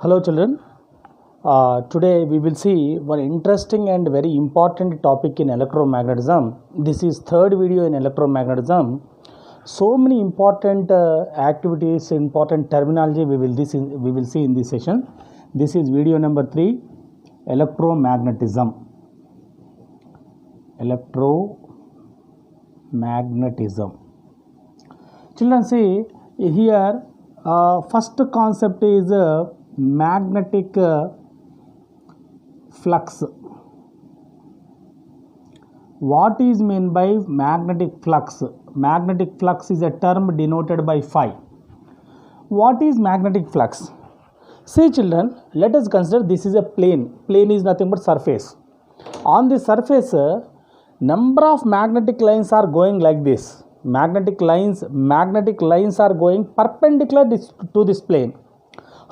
Hello children, today we will see one interesting and very important topic in electromagnetism. This is third video in electromagnetism. So many important activities, important terminology we will see in this session. This is video number 3, electromagnetism. Electromagnetism. Children, see here first concept is magnetic flux. What is meant by magnetic flux? Magnetic flux is a term denoted by phi. What is magnetic flux? See children, let us consider this is a plane. Plane is nothing but surface. On the surface, number of magnetic lines are going like this. Magnetic lines are going perpendicular to this plane.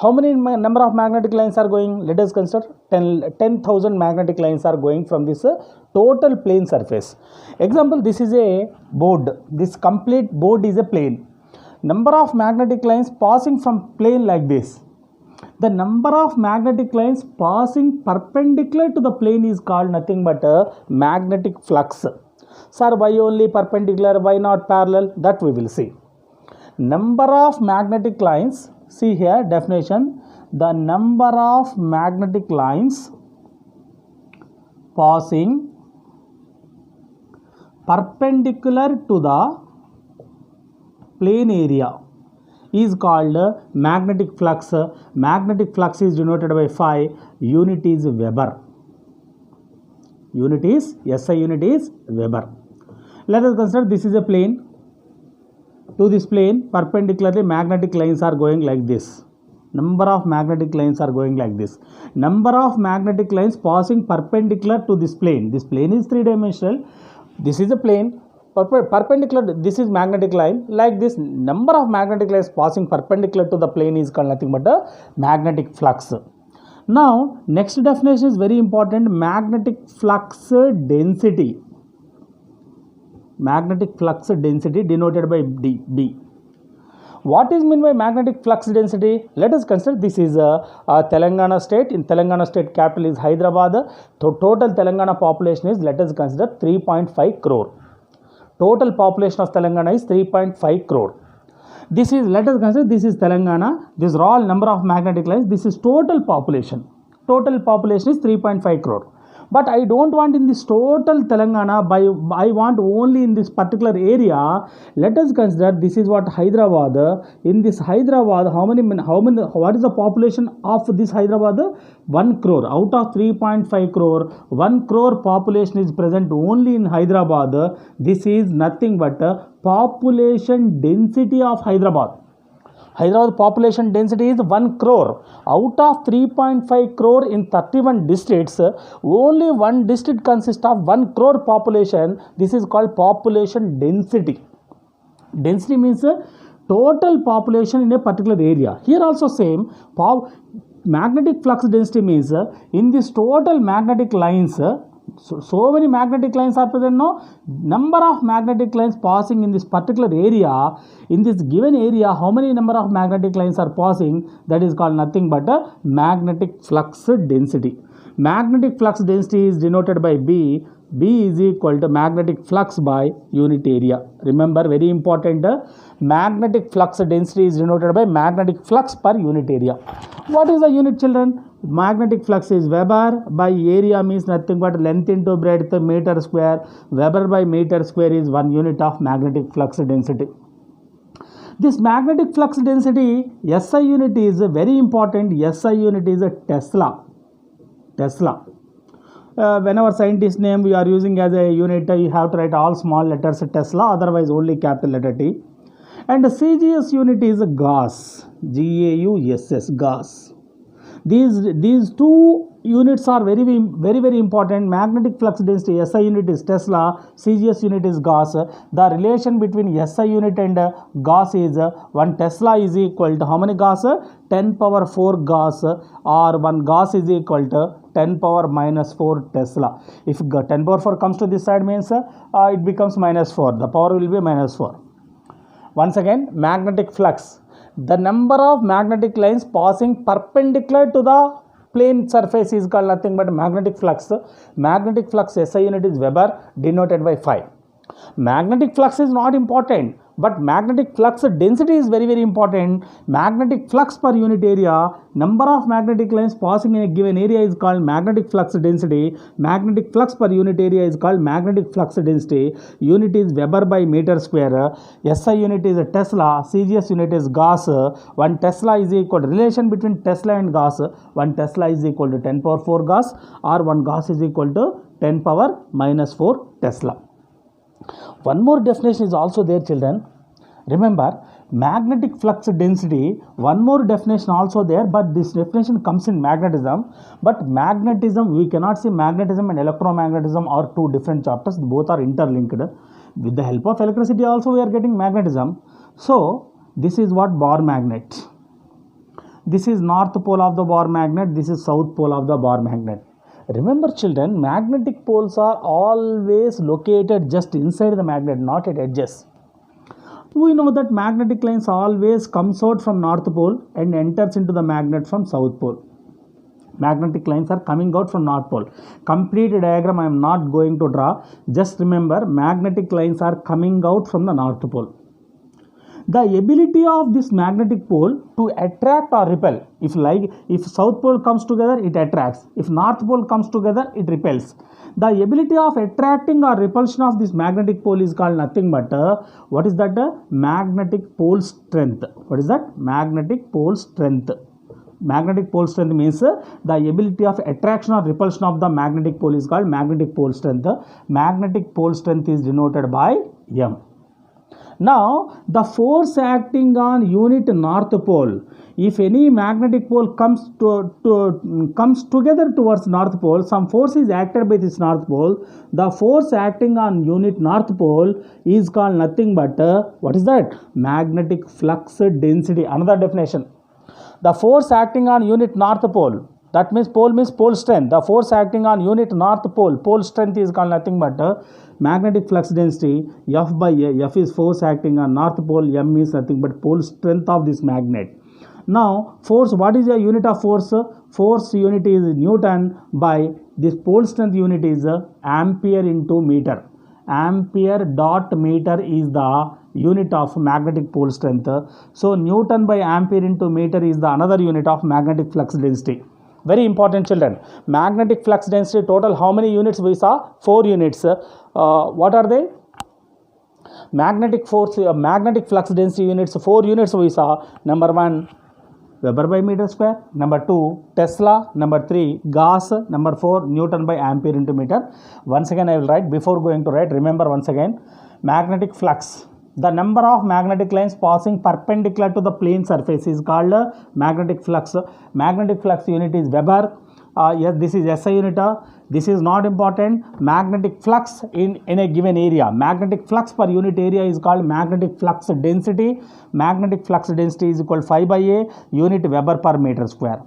How many number of magnetic lines are going? Let us consider 10,000 magnetic lines are going from this total plane surface. Example, this is a board. This complete board is a plane. Number of magnetic lines passing from plane like this. The number of magnetic lines passing perpendicular to the plane is called nothing but a magnetic flux. Sir, why only perpendicular? Why not parallel? That we will see. Number of magnetic lines. See here definition. The number of magnetic lines passing perpendicular to the plane area is called magnetic flux. Magnetic flux is denoted by phi. Unit is Weber. Unit is SI unit is Weber. Let us consider this is a plane. To this plane perpendicularly magnetic lines are going like this. Number of magnetic lines are going like this. Number of magnetic lines passing perpendicular to this plane. This plane is three-dimensional. This is a plane. Perpendicular, this is magnetic line. Like this, number of magnetic lines passing perpendicular to the plane is called nothing but a magnetic flux. Now, next definition is very important. Magnetic flux density. Magnetic flux density denoted by B. What is meant by magnetic flux density? Let us consider this is Telangana state. In Telangana state, capital is Hyderabad. Total Telangana population is, let us consider, 3.5 crore. Total population of Telangana is 3.5 crore. This is, let us consider this is Telangana. This is raw number of magnetic lines. This is total population. Total population is 3.5 crore. But I don't want in this total Telangana, I want only in this particular area. Let us consider this is what Hyderabad. In this Hyderabad, what is the population of this Hyderabad? 1 crore. Out of 3.5 crore, 1 crore population is present only in Hyderabad. This is nothing but population density of Hyderabad. Hyderabad population density is 1 crore. Out of 3.5 crore in 31 districts, only one district consists of 1 crore population. This is called population density. Density means total population in a particular area. Here also same. Magnetic flux density means in this total magnetic lines, so many magnetic lines are present now. Number of magnetic lines passing in this particular area, in this given area, how many number of magnetic lines are passing? That is called nothing but a magnetic flux density. Magnetic flux density is denoted by B. B is equal to magnetic flux by unit area. Remember, very important, magnetic flux density is denoted by magnetic flux per unit area. What is the unit, children? Magnetic flux is Weber by area means nothing but length into breadth meter square. Weber by meter square is 1 unit of magnetic flux density. This magnetic flux density, SI unit is very important. SI unit is a Tesla. Tesla. Whenever scientist name we are using as a unit, you have to write all small letters Tesla, otherwise only capital letter T. And the CGS unit is a Gauss. Gauss, Gauss. These two units are very important. Magnetic flux density, SI unit is Tesla, CGS unit is Gauss. The relation between SI unit and Gauss is 1 Tesla is equal to how many Gauss? 10 power 4 Gauss, or 1 Gauss is equal to 10 power minus 4 Tesla. If 10 power 4 comes to this side means it becomes minus 4. The power will be minus 4. Once again, magnetic flux. The number of magnetic lines passing perpendicular to the plane surface is called nothing but magnetic flux. Magnetic flux SI unit is Weber, denoted by phi. Magnetic flux is not important, but magnetic flux density is very important. Magnetic flux per unit area, number of magnetic lines passing in a given area is called magnetic flux density. Magnetic flux per unit area is called magnetic flux density. Unit is Weber by meter square. SI unit is Tesla. CGS unit is Gauss. 1 Tesla is equal to relation between Tesla and Gauss. 1 Tesla is equal to 10 power 4 Gauss, or 1 Gauss is equal to 10 power minus 4 Tesla. One more definition is also there, children. Remember, magnetic flux density, one more definition also there, but this definition comes in magnetism. But magnetism, we cannot say magnetism and electromagnetism are two different chapters. Both are interlinked. With the help of electricity also we are getting magnetism. So, this is what bar magnet. This is north pole of the bar magnet. This is south pole of the bar magnet. Remember, children, magnetic poles are always located just inside the magnet, not at edges. We know that magnetic lines always comes out from north pole and enters into the magnet from south pole. Magnetic lines are coming out from north pole. Complete diagram I am not going to draw. Just remember, magnetic lines are coming out from the north pole. The ability of this magnetic pole to attract or repel, if south pole comes together, it attracts. If north pole comes together, it repels. The ability of attracting or repulsion of this magnetic pole is called nothing but what is that? Magnetic pole strength. What is that? Magnetic pole strength. Magnetic pole strength means the ability of attraction or repulsion of the magnetic pole is called magnetic pole strength. Magnetic pole strength is denoted by M. Now, the force acting on unit north pole, if any magnetic pole comes together towards north pole, some force is acted by this north pole. The force acting on unit north pole is called nothing but what is that? Magnetic flux density. Another definition. The force acting on unit north pole, that means pole strength. The force acting on unit north pole strength is called nothing but magnetic flux density. F by A. F is force acting on north pole. M is nothing but pole strength of this magnet. Now, force, what is the unit of force? Force unit is Newton by this pole strength unit is ampere into meter. Ampere dot meter is the unit of magnetic pole strength. So, Newton by ampere into meter is the another unit of magnetic flux density. Very important, children. Magnetic flux density total how many units we saw? 4 units. What are they? Magnetic force, magnetic flux density units, 4 units we saw. Number 1, Weber by meter square. Number 2, Tesla. Number 3, Gauss. Number 4, Newton by ampere into meter. Once again I will write, before going to write, remember once again, magnetic flux. The number of magnetic lines passing perpendicular to the plane surface is called magnetic flux. Magnetic flux unit is Weber. Yes, this is SI unit. This is not important. Magnetic flux in a given area. Magnetic flux per unit area is called magnetic flux density. Magnetic flux density is equal to phi by A, unit Weber per meter square.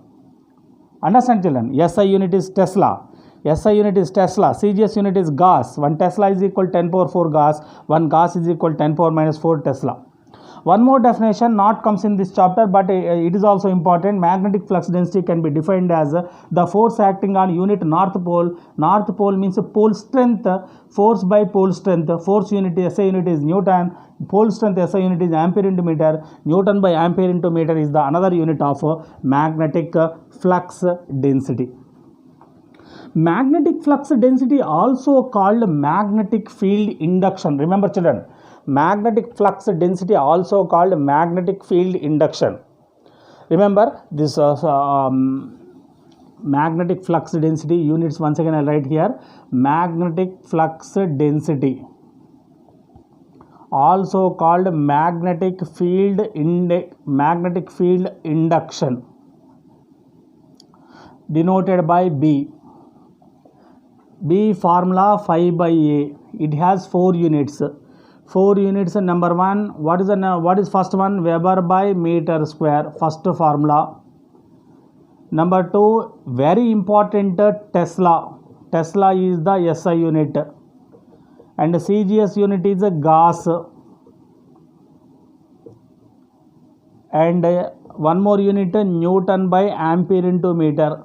Understand, children? SI unit is Tesla. SI unit is Tesla. CGS unit is Gauss. 1 Tesla is equal to 10 power 4 Gauss. 1 Gauss is equal to 10 power minus 4 Tesla. One more definition not comes in this chapter, but it is also important. Magnetic flux density can be defined as the force acting on unit north pole. North pole means pole strength. Force by pole strength. Force unit SI unit is Newton. Pole strength SI unit is ampere into meter. Newton by ampere into meter is the another unit of magnetic flux density. Magnetic flux density also called magnetic field induction. Remember, children, magnetic flux density also called magnetic field induction. Remember this magnetic flux density units. Once again I will write here, magnetic flux density also called magnetic field induction, denoted by B. B formula phi by A. It has 4 units. 4 units. Number 1, what is first one? Weber by meter square, first formula. Number 2, very important, Tesla. Tesla is the SI unit, and CGS unit is a Gauss, and one more unit Newton by ampere into meter.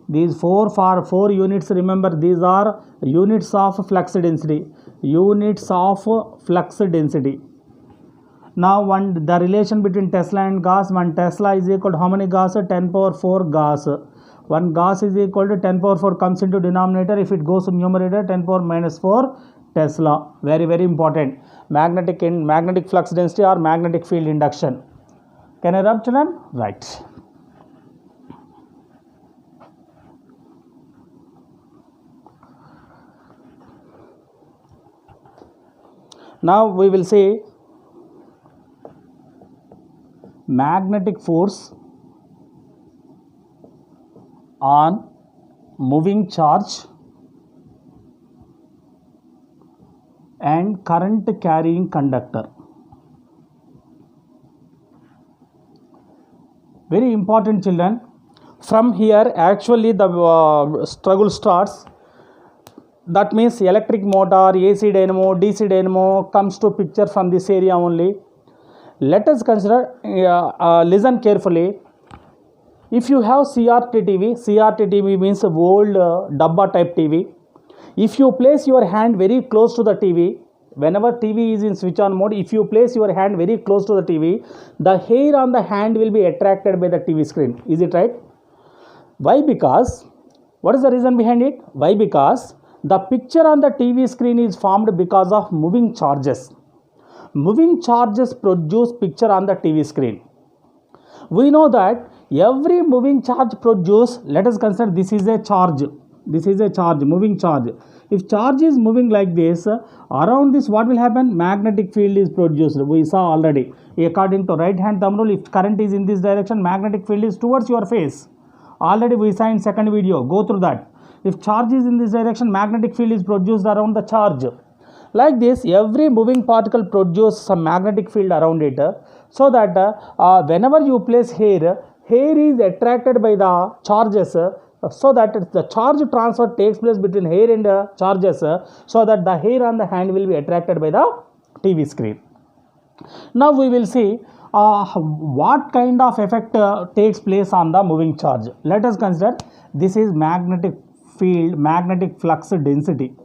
These four units, remember, these are units of flux density. Units of flux density. Now the relation between Tesla and Gauss, 1 Tesla is equal to how many Gauss? 10 power 4 Gauss. 1 Gauss is equal to 10 power 4 comes into denominator. If it goes to numerator, 10 power minus 4 Tesla. Very, very important. Magnetic flux density or magnetic field induction. Can I rub, children? Right. Now we will see magnetic force on moving charge and current carrying conductor. Very important, children. From here actually the struggle starts. That means electric motor, AC dynamo, DC dynamo comes to picture from this area only. Let us consider, listen carefully. If you have CRT TV means old dabba type TV. If you place your hand very close to the TV, whenever TV is in switch on mode, if you place your hand very close to the TV, the hair on the hand will be attracted by the TV screen. Is it right? Why? Because, what is the reason behind it? Why? Because the picture on the TV screen is formed because of moving charges. Moving charges produce picture on the TV screen. We know that every moving charge produce, let us consider this is a charge. This is a charge, moving charge. If charge is moving like this, around this what will happen? Magnetic field is produced. We saw already. According to right hand thumb rule, if current is in this direction, magnetic field is towards your face. Already we saw in second video. Go through that. If charge is in this direction, magnetic field is produced around the charge. Like this, every moving particle produces some magnetic field around it, so that whenever you place hair is attracted by the charges, so that the charge transfer takes place between hair and charges, so that the hair on the hand will be attracted by the TV screen. Now we will see what kind of effect takes place on the moving charge. Let us consider this is magnetic field, magnetic flux density.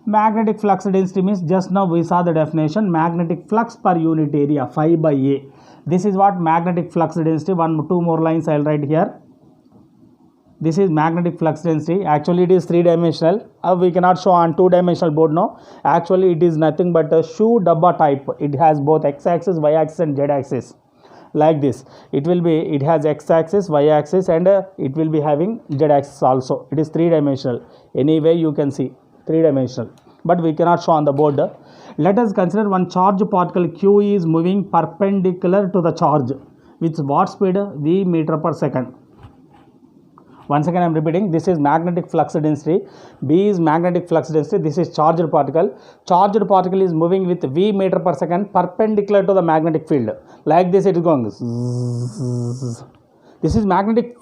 Magnetic flux density means, just now we saw the definition, magnetic flux per unit area, phi by A. This is what magnetic flux density. Two more lines I will write here. This is magnetic flux density. Actually it is 3-dimensional. We cannot show on 2-dimensional board now. Actually it is nothing but a shoe dabba type. It has both x-axis, y-axis and z-axis. Like this. It has x-axis, y-axis and it will be having z-axis also. It is 3-dimensional. Anyway you can see 3-dimensional, but we cannot show on the board. Let us consider one charge particle Q is moving perpendicular to the charge with what speed? V meter per second. Once again I am repeating, this is magnetic flux density. B is magnetic flux density. This is charged particle. Charged particle is moving with V meter per second perpendicular to the magnetic field. Like this it is going. This is magnetic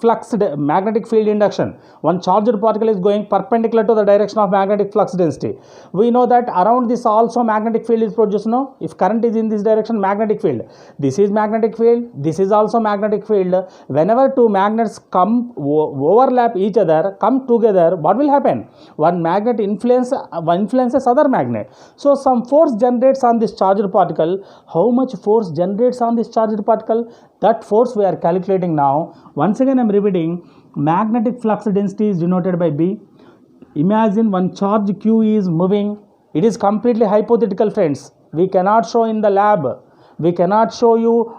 field induction. One charged particle is going perpendicular to the direction of magnetic flux density. We know that around this also magnetic field is produced. No? If current is in this direction, magnetic field. This is magnetic field. This is also magnetic field. Whenever two magnets overlap each other, come together, what will happen? One magnet influences other magnet. So some force generates on this charged particle. How much force generates on this charged particle? That force we are calculating now. Once again I am repeating, magnetic flux density is denoted by B. Imagine one charge Q is moving. It is completely hypothetical, friends. We cannot show in the lab. We cannot show you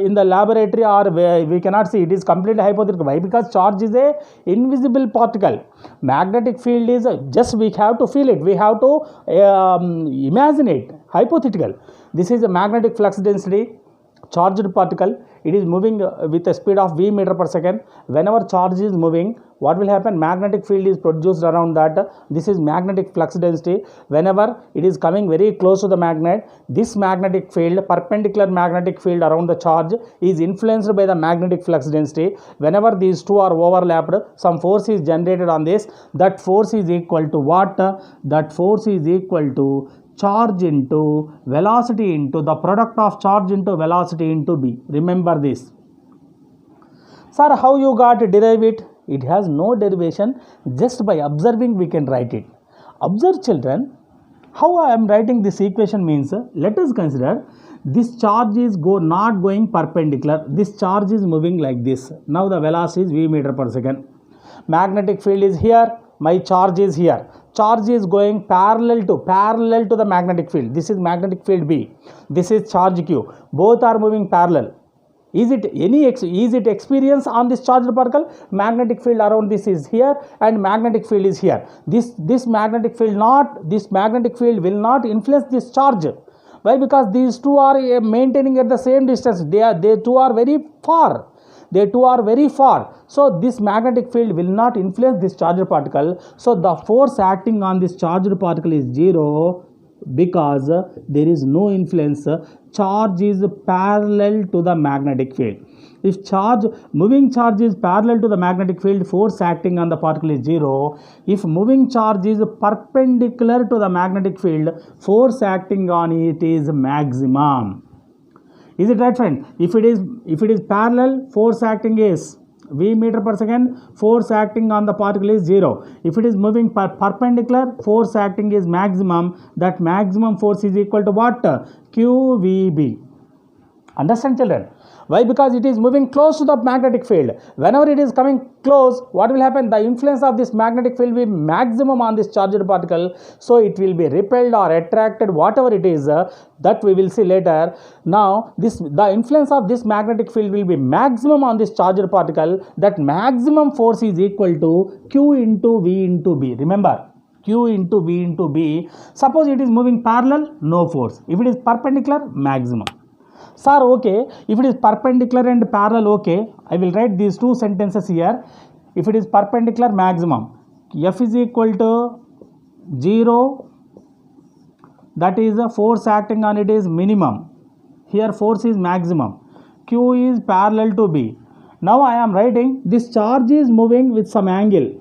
in the laboratory, or we cannot see. It is completely hypothetical. Why? Because charge is a invisible particle. Magnetic field is just, we have to feel it. We have to imagine it. Hypothetical. This is a magnetic flux density. Charged particle, it is moving with a speed of V meter per second. Whenever charge is moving, what will happen? Magnetic field is produced around that. This is magnetic flux density. Whenever it is coming very close to the magnet, this magnetic field, perpendicular magnetic field around the charge, is influenced by the magnetic flux density. Whenever these two are overlapped, some force is generated on this. That force is equal to what? That force is equal to charge into velocity into the product of charge into velocity into b. Remember this. Sir, how you got to derive it? It has no derivation. Just by observing we can write it. Observe, children. How I am writing this equation means, let us consider this charge is not going perpendicular. This charge is moving like this. Now the velocity is v meter per second. Magnetic field is here. My charge is here. Charge is going parallel to the magnetic field. This is magnetic field B. This is charge Q. Both are moving parallel. Is it experience on this charged particle? Magnetic field around this is here and magnetic field is here. This magnetic field will not influence this charge. Why? Because these two are maintaining at the same distance. They two are very far. So this magnetic field will not influence this charged particle. So the force acting on this charged particle is 0 because there is no influence. Charge is parallel to the magnetic field. If moving charge is parallel to the magnetic field, force acting on the particle is 0. If moving charge is perpendicular to the magnetic field, force acting on it is maximum. Is it right, friend? If it is parallel, force acting is v meter per second, force acting on the particle is 0. If it is moving perpendicular, force acting is maximum. That maximum force is equal to what? QVB. Understand, children? Why? Because it is moving close to the magnetic field. Whenever it is coming close, what will happen? The influence of this magnetic field will be maximum on this charged particle. So it will be repelled or attracted, whatever it is, that we will see later. Now, the influence of this magnetic field will be maximum on this charged particle. That maximum force is equal to Q into V into B. Remember, Q into V into B. Suppose it is moving parallel, no force. If it is perpendicular, maximum. Sir, okay, if it is perpendicular and parallel, okay, I will write these two sentences here. If it is perpendicular, maximum. F is equal to 0, that is the force acting on it is minimum. Here force is maximum. Q is parallel to B. Now I am writing this charge is moving with some angle.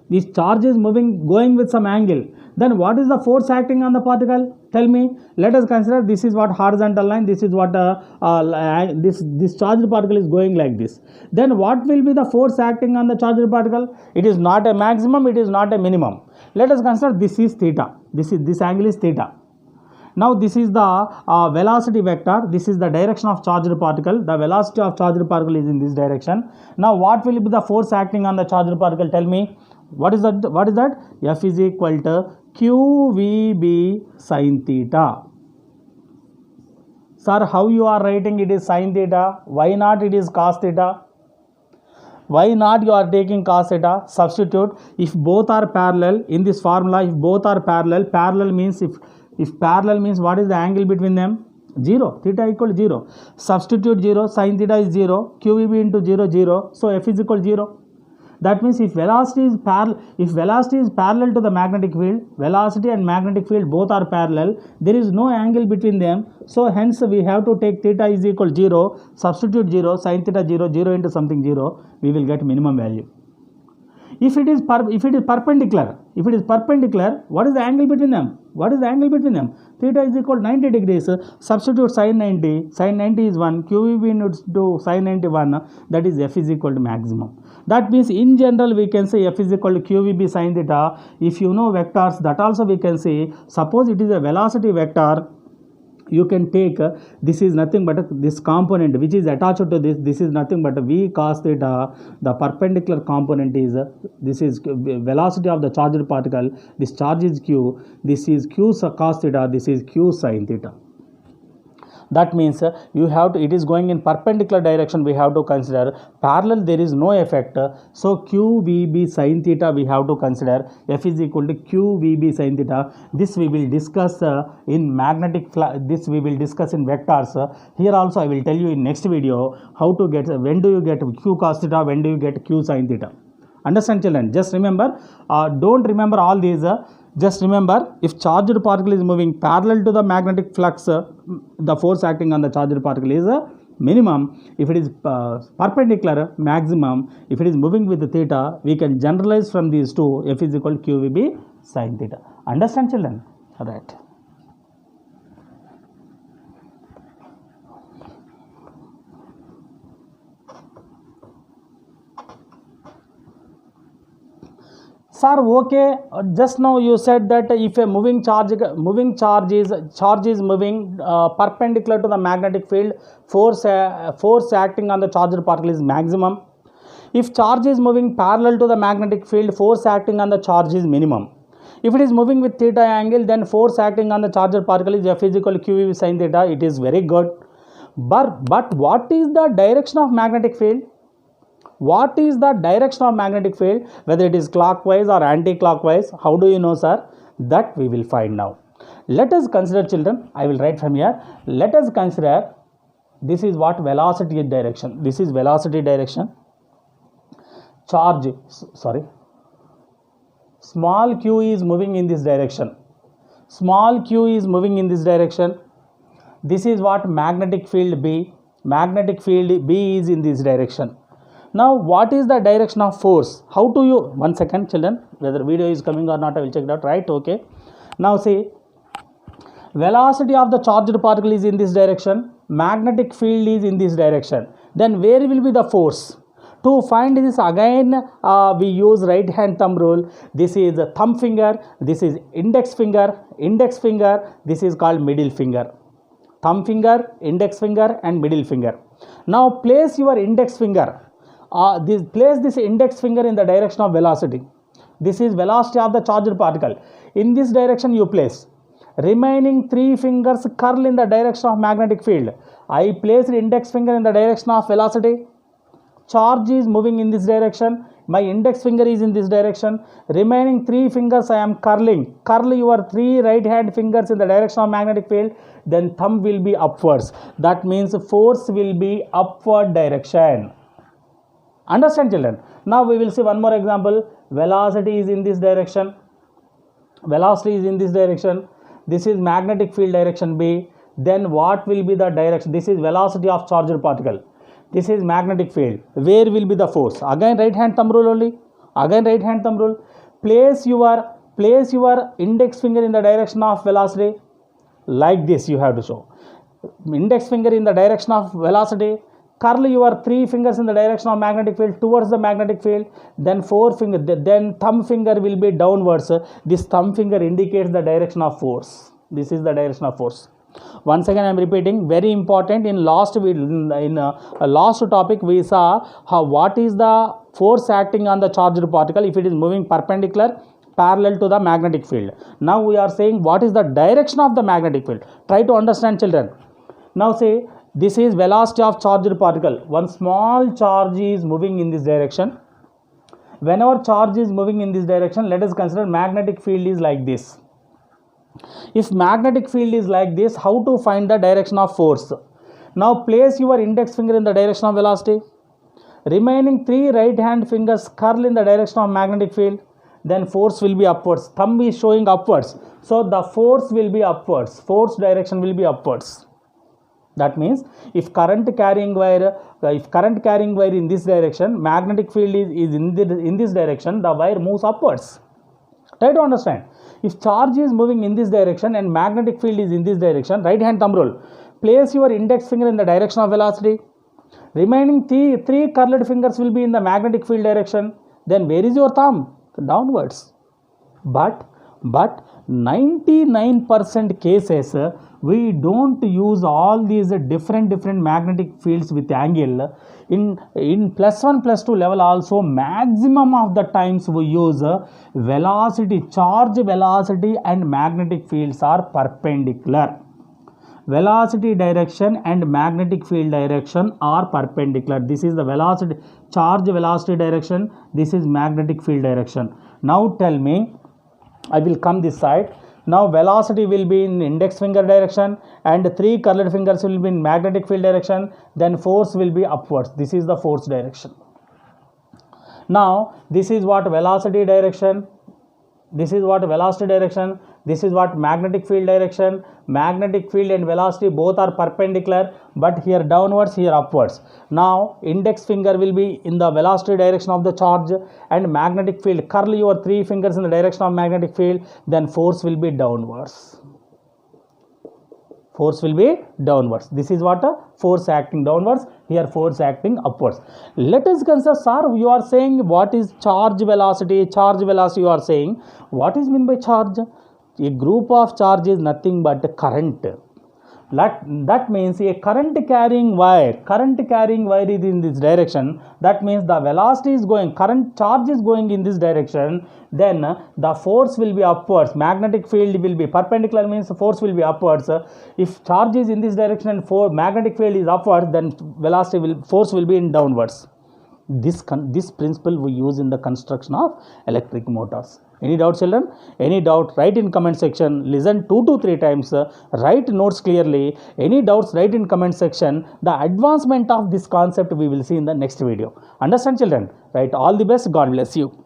This charge is going with some angle. Then what is the force acting on the particle? Tell me. Let us consider this is what horizontal line. This is what this charged particle is going like this. Then what will be the force acting on the charged particle? It is not a maximum. It is not a minimum. Let us consider this is theta. This angle is theta. Now this is the velocity vector. This is the direction of charged particle. The velocity of charged particle is in this direction. Now what will be the force acting on the charged particle? Tell me. What is that? F is equal to QVB sin theta. Sir, how you are writing it is sin theta? Why not it is cos theta? Why not you are taking cos theta? Substitute. If both are parallel in this formula, if both are parallel means if parallel means what is the angle between them? 0. Theta equal to 0. Substitute 0. Sin theta is 0. QVB into 0, 0. So F is equal to 0. That means if velocity is parallel to the magnetic field, velocity and magnetic field both are parallel, there is no angle between them. So hence we have to take theta is equal to 0, substitute 0, sin theta 0, 0 into something 0, we will get minimum value. If it is perpendicular, what is the angle between them? Theta is equal to 90 degrees. Substitute sin 90. Sin 90 is 1. QVB into sin 91. That is F is equal to maximum. That means in general we can say F is equal to QVB sin theta. If you know vectors, that also we can say. Suppose it is a velocity vector, you can take this is nothing but this component which is attached to this is nothing but v cos theta. The perpendicular component is this is velocity of the charged particle. This charge is q. This is q cos theta. This is q sin theta. That means you have to, it is going in perpendicular direction, we have to consider. Parallel there is no effect, so QVB sin theta we have to consider. F is equal to QVB sin theta. This we will discuss in magnetic this we will discuss in vectors. Here also I will tell you in next video how to get, when do you get Q cos theta, when do you get Q sin theta. Understand, children? Just remember, don't remember all these. Just remember, if charged particle is moving parallel to the magnetic flux, the force acting on the charged particle is minimum. If it is perpendicular, maximum. If it is moving with the theta, we can generalize from these two. F is equal to QVB sin theta. Understand, children? Right. Sir, okay. Just now you said that if a moving charge is moving perpendicular to the magnetic field, force acting on the charged particle is maximum. If charge is moving parallel to the magnetic field, force acting on the charge is minimum. If it is moving with theta angle, then force acting on the charged particle is F is equal to QE sin theta. It is very good. But what is the direction of magnetic field? What is the direction of magnetic field, whether it is clockwise or anti-clockwise? How do you know, sir? That we will find now. Let us consider, children, I will write from here. Let us consider, this is what velocity direction. This is velocity direction. Small q is moving in this direction. Small q is moving in this direction. This is what magnetic field B. Magnetic field B is in this direction. Now, what is the direction of force? How do you, 1 second children, whether video is coming or not, I will check it out, right? Okay. Now see, velocity of the charged particle is in this direction, magnetic field is in this direction. Then where will be the force? To find this again, we use right hand thumb rule. This is a thumb finger, this is index finger, this is called middle finger. Thumb finger, index finger and middle finger. Now place your index finger. Place this index finger in the direction of velocity. This is velocity of the charged particle. In this direction you place. Remaining 3 fingers curl in the direction of magnetic field. I placed index finger in the direction of velocity. Charge is moving in this direction. My index finger is in this direction. Remaining 3 fingers I am curling. Curl your 3 right hand fingers in the direction of magnetic field. Then thumb will be upwards. That means force will be upward direction. Understand, children? Now we will see one more example. Velocity is in this direction. Velocity is in this direction. This is magnetic field direction B. Then what will be the direction? This is velocity of charged particle. This is magnetic field. Where will be the force? Again right hand thumb rule only. Again right hand thumb rule. Place your index finger in the direction of velocity. Like this you have to show. Index finger in the direction of velocity. Curl your 3 fingers in the direction of magnetic field towards the magnetic field. Then thumb finger will be downwards. This thumb finger indicates the direction of force. This is the direction of force. Once again I am repeating, very important. In last topic we saw what is the force acting on the charged particle if it is moving perpendicular parallel to the magnetic field. Now we are saying what is the direction of the magnetic field. Try to understand, children. Now say, this is velocity of charged particle. One small charge is moving in this direction. Whenever charge is moving in this direction, let us consider magnetic field is like this. If magnetic field is like this, how to find the direction of force? Now place your index finger in the direction of velocity. Remaining 3 right hand fingers curl in the direction of magnetic field. Then force will be upwards. Thumb is showing upwards. So the force will be upwards. Force direction will be upwards. That means if current carrying wire in this direction, magnetic field is in this direction, the wire moves upwards. Try to understand. If charge is moving in this direction and magnetic field is in this direction, right hand thumb rule. Place your index finger in the direction of velocity. Remaining 3 curled fingers will be in the magnetic field direction. Then where is your thumb? Downwards. But 99% cases we don't use all these different magnetic fields with angle. In +1 +2 level also, maximum of the times we use velocity, charge velocity and magnetic fields are perpendicular. Velocity direction and magnetic field direction are perpendicular. This is the velocity, charge velocity direction. This is magnetic field direction. Now tell me, I will come this side. Now velocity will be in index finger direction and 3 curled fingers will be in magnetic field direction. Then force will be upwards. This is the force direction. Now this is what velocity direction. This is what velocity direction. This is what magnetic field direction. Magnetic field and velocity both are perpendicular, but here downwards, here upwards. Now index finger will be in the velocity direction of the charge, and magnetic field, curl your 3 fingers in the direction of magnetic field, then force will be downwards. Force will be downwards. This is what a force acting downwards. Here force acting upwards. Let us consider, sir, you are saying what is charge velocity? Charge velocity you are saying. What is meant by charge? A group of charge is nothing but current. That means a current carrying wire is in this direction. That means the velocity is going, current charge is going in this direction. Then the force will be upwards. Magnetic field will be perpendicular, means force will be upwards. If charge is in this direction and magnetic field is upwards, then force will be in downwards. This principle we use in the construction of electric motors. Any doubt, children? Any doubt, write in comment section. Listen 2 to 3 times. Write notes clearly. Any doubts, write in comment section. The advancement of this concept we will see in the next video. Understand, children? Right. All the best. God bless you.